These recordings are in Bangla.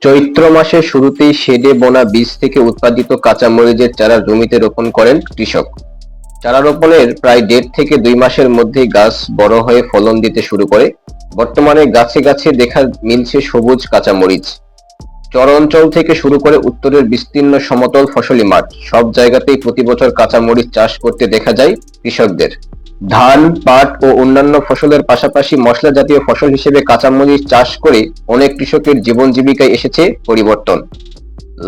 চৈত্র মাসের শুরুতেই শেডে বোনা বীজ থেকে উৎপাদিত কাঁচা মরিচের চারা জমিতে রোপণ করেন কৃষক। চারা রোপণের প্রায় 1.5 থেকে 2 মাসের মধ্যেই গাছ বড় হয়ে ফলন দিতে শুরু করে। বর্তমানে গাছে গাছে দেখা মিলছে সবুজ কাঁচা মরিচ। চর অঞ্চল থেকে শুরু করে উত্তরের বিস্তীর্ণ সমতল ফসলি মাঠ, সব জায়গাতেই প্রতি বছর কাঁচা মরিচ চাষ করতে দেখা যায় কৃষকদের। ধান, পাট ও অন্যান্য ফসলের পাশাপাশি মশলা জাতীয় ফসল হিসেবে কাঁচামরিচ চাষ করে অনেক কৃষকের জীবন জীবিকায় এসেছে পরিবর্তন।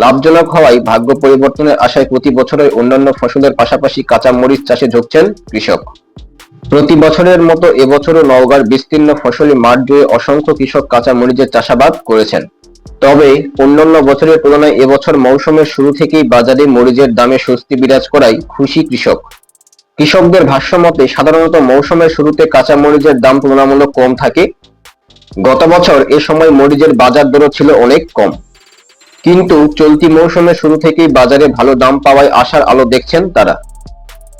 লাভজনক হওয়ায় ভাগ্য পরিবর্তনের আশায় প্রতি বছরের অন্যান্য ফসলের পাশাপাশি কাঁচামরিচ চাষে ঝুঁকছেন কৃষক। প্রতি বছরের মতো এবছরও নওগাঁর বিস্তীর্ণ ফসলি মাঠ জুড়ে অসংখ্য কৃষক কাঁচামরিচের চাষাবাদ করেছেন। তবে অন্যান্য বছরের তুলনায় এবছর মৌসুমের শুরু থেকেই বাজারে মরিচের দামে স্বস্তি বিরাজ করায় খুশি কৃষক। কৃষকদের ভাষ্যমতে সাধারণত মৌসুমের শুরুতে কাঁচা মরিচের দাম তুলনামূলক কম থাকে। গত বছর এ সময় মরিচের বাজার দরও ছিল অনেক কম, কিন্তু চলতি মৌসুমের শুরু থেকেই বাজারে ভালো দাম পাওয়ায় আশার আলো দেখছেন তারা।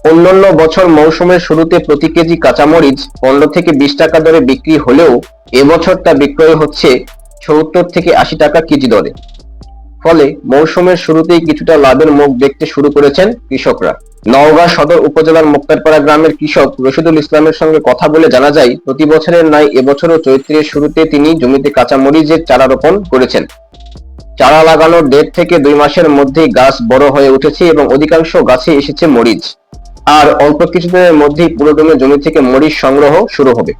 অন্যান্য বছর মৌসুমের শুরুতে প্রতি কেজি কাঁচামরিচ 15 থেকে 20 টাকা দরে বিক্রি হলেও এবছর তা বিক্রয় হচ্ছে 70 থেকে 80 টাকা কেজি দরে। ফলে মৌসুমের শুরুতেই কিছুটা লাভের মুখ দেখতে শুরু করেছেন কৃষকরা। নওগাঁ সদর উপজেলার মুক্তারপাড়া গ্রামের কৃষক রশিদুল ইসলামের সঙ্গে কথা বলে জানা যায়, প্রতি বছরের ন্যায় এবছরও চৈত্রের শুরুতে তিনি জমিতে কাঁচামরিচের চারা রোপণ করেছেন। চারা লাগানোর 1.5 থেকে 2 মাসের মধ্যেই গাছ বড় হয়ে উঠেছে এবং অধিকাংশ গাছে এসেছে মরিচ। আর অল্প কিছুদিনের মধ্যেই পুরোদমে জমি থেকে মরিচ সংগ্রহ শুরু হবে।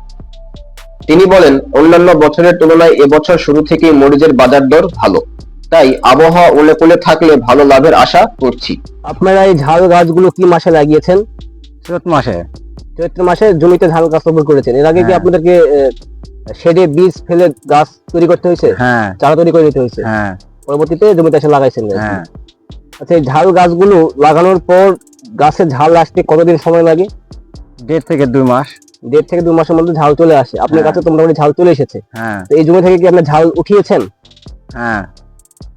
তিনি বলেন, অন্যান্য বছরের তুলনায় এবছর শুরু থেকেই মরিচের বাজার দর ভালো, তাই আবহাওয়া অনুকূলে থাকলে ভালো লাভের আশা করছি। আপনারা এই ঝাল গাছগুলো কি মাসে লাগিয়েছেন? চৈত্র মাসে। চৈত্র মাসে জমিতে ঝাল গাছ রোপণ করেছেন। এর আগে কি আপনাদেরকে শেডে বীজ ফেলে গাছ তৈরি করতে হয়েছে? হ্যাঁ, চারা তৈরি করে নিতে হয়েছে। হ্যাঁ, পরবর্তীতে জমিতে এসে লাগাইছেন। হ্যাঁ। আচ্ছা, এই ঝাল গাছগুলো লাগানোর পর গাছের ঝাল আসতে কতদিন সময় লাগে? 1.5 থেকে 2 মাস। 1.5 থেকে 2 মাসের মধ্যে ঝাল চলে আসে। আপনার কাছে তো মোটামুটি ঝাল চলে এসেছে। হ্যাঁ, তো এই জমি থেকে কি আপনি ঝাল উঠিয়েছেন? হ্যাঁ।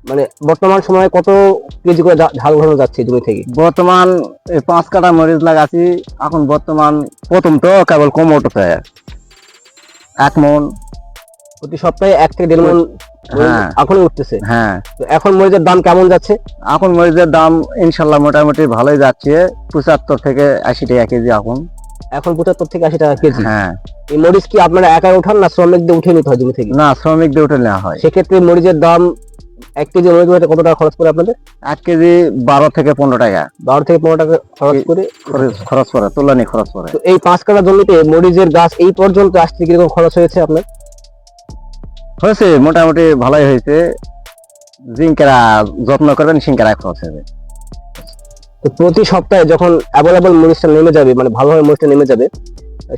মানে বর্তমান সময়ে কত কেজি করে ঝাল উঠানো যাচ্ছে জমি থেকে? বর্তমান এই 5 কাঠা মরিচ লাগাচ্ছি। এখন বর্তমান প্রথম তো কেবল কম উঠছে 1 মন। প্রতি সপ্তাহে 1 থেকে 1.5 মন এখনই উঠতেছে। হ্যাঁ। তো এখন মরিচের দাম কেমন যাচ্ছে? এখন মরিচের দাম ইনশাল্লাহ মোটামুটি ভালোই যাচ্ছে, 75 থেকে 80 টাকা কেজি এখন। 75 থেকে 80 টাকা কেজি। হ্যাঁ। এই মরিচ কি আপনারা একা উঠান না শ্রমিকদের উঠিয়ে নিতে হয় জমি থেকে? না, শ্রমিকদের উঠে নেওয়া হয়। সেক্ষেত্রে মরিচের দাম 1 কেজি মরিচ উঠাতে কত টাকা খরচ করে আপনাদের? 1 কেজি 12 থেকে 15 টাকা। 12 থেকে 15 টাকা খরচ করে তুলনায় খরচ করে। তো এই 5 কাঠা জমিতে মরিচের গাছ এই পর্যন্ত আসতে কিরকম খরচ হয়েছে আপনার? হয়েছে মোটামুটি ভালোই হয়েছে। জিঙ্কেরা যত্ন করবেন, সিঙ্কেরা খরচ হবে। তো প্রতি সপ্তাহে যখন অ্যাভেলেবল মরিচটা নেমে যাবে, মানে ভালোভাবে মরিচটা নেমে যাবে,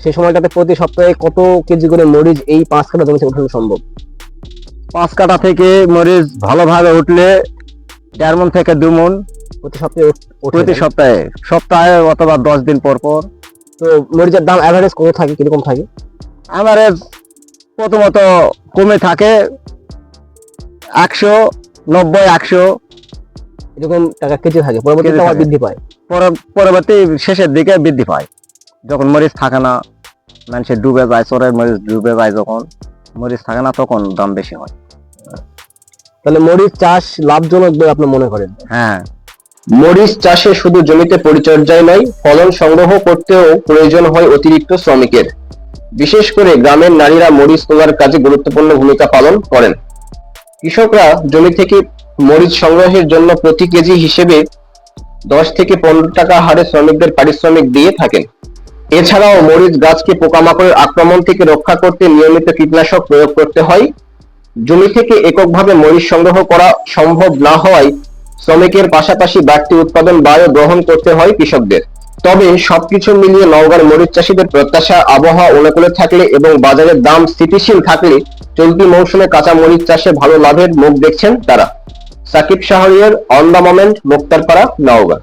সেই সময়টাতে প্রতি সপ্তাহে কত কেজি করে মরিচ এই 5 কাঠা জমিতে উঠানো সম্ভব? 5 কাঠা থেকে মরিচ ভালোভাবে উঠলে 1.5 মন থেকে 2 মন প্রতি সপ্তাহে প্রতি সপ্তাহে অথবা 10 দিন পর পর। তো মরিচের দাম এভারেজ কত থাকে, কিরকম থাকে? এভারেজ প্রথমত কমে থাকে 190-100 এরকম টাকা কেজি থাকে, পরবর্তীতে আবার বৃদ্ধি পায়। পরবর্তী শেষের দিকে বৃদ্ধি পায় যখন মরিচ থাকে না, মানুষের ডুবে যায়, চরের মরিচ ডুবে যায়, যখন মরিচ থাকে না তখন দাম বেশি হয়। তাহলে মরিচ চাষ লাভজনক বলে আপনি মনে করেন? হ্যাঁ। মরিচ চাষে শুধু জমিতে পরিচর্যায় নয়, ফলন সংগ্রহ করতেও প্রয়োজন হয় অতিরিক্ত শ্রমিকের। বিশেষ করে গ্রামের নারীরা মরিচ তোলার কাজে গুরুত্বপূর্ণ ভূমিকা পালন করেন। কৃষকরা জমি থেকে মরিচ সংগ্রহের জন্য প্রতি কেজি হিসেবে 10 থেকে 15 টাকা হারে শ্রমিকদের পারিশ্রমিক দিয়ে থাকেন। এছাড়াও মরিচ গাছকে পোকামাকড়ের আক্রমণ থেকে রক্ষা করতে নিয়মিত কীটনাশক প্রয়োগ করতে হয়। জমি থেকে এককভাবে মরিচ সংগ্রহ করা সম্ভব না হওয়ায় শ্রমিকের পাশাপাশি বাড়তি উৎপাদন ব্যয় গ্রহণ করতে হয় কৃষকদের। তবে সবকিছু মিলিয়ে নওগাঁর মরিচ চাষীদের প্রত্যাশা, আবহাওয়া অনুকূলে থাকলে এবং বাজারের দাম স্থিতিশীল থাকলে চলতি মৌসুমে কাঁচা মরিচ চাষে ভালো লাভের মুখ দেখছেন তারা। Sakib Shahriar, on the moment, Muktarpara, Naogaon.